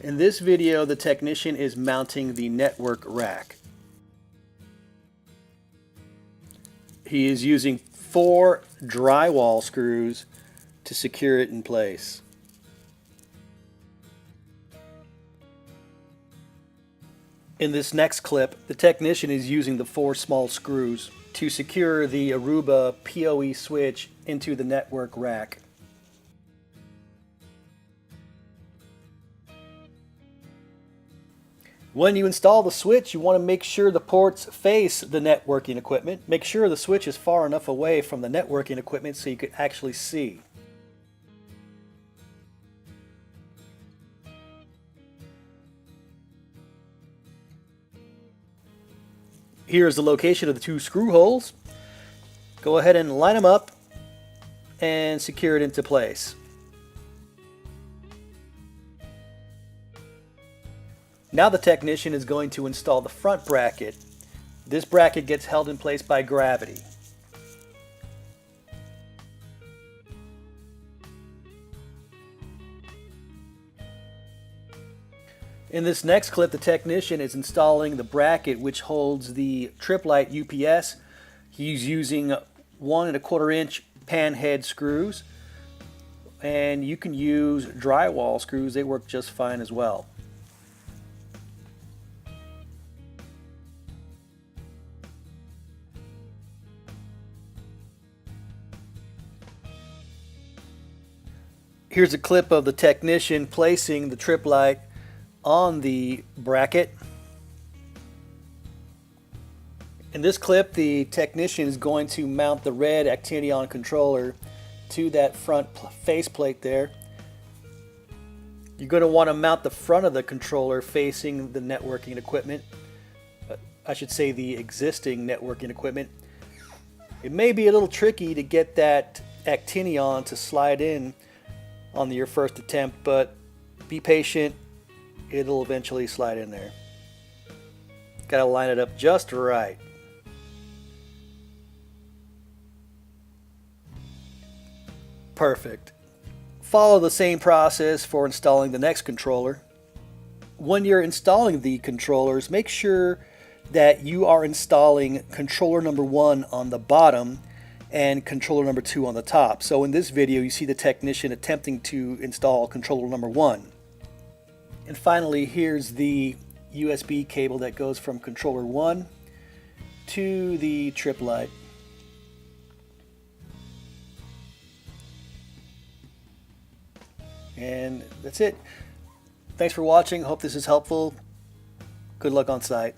In this video, the technician is mounting the network rack. He is using 4 drywall screws to secure it in place. In this next clip, the technician is using the 4 small screws to secure the Aruba PoE switch into the network rack. When you install the switch, you want to make sure the ports face the networking equipment. Make sure the switch is far enough away from the networking equipment so you can actually see. Here's the location of the 2 screw holes. Go ahead and line them up and secure it into place. Now the technician is going to install the front bracket. This bracket gets held in place by gravity. In this next clip, the technician is installing the bracket which holds the Tripp Lite UPS. He's using 1 1/4 inch pan head screws, and you can use drywall screws. They work just fine as well. Here's a clip of the technician placing the Tripp Lite on the bracket. In this clip, the technician is going to mount the red Actinion controller to that front faceplate there. You're going to want to mount the front of the controller facing the networking equipment. I should say the existing networking equipment. It may be a little tricky to get that Actinion to slide in on your first attempt, but be patient. It'll eventually slide in there. Got to line it up just right. Perfect. Follow the same process for installing the next controller. When you're installing the controllers, make sure that you are installing controller number 1 on the bottom and controller number 2 on the top. So in this video, you see the technician attempting to install controller number 1. And finally, here's the USB cable that goes from controller 1 to the Tripp Lite. And that's it. Thanks for watching. Hope this is helpful. Good luck on site.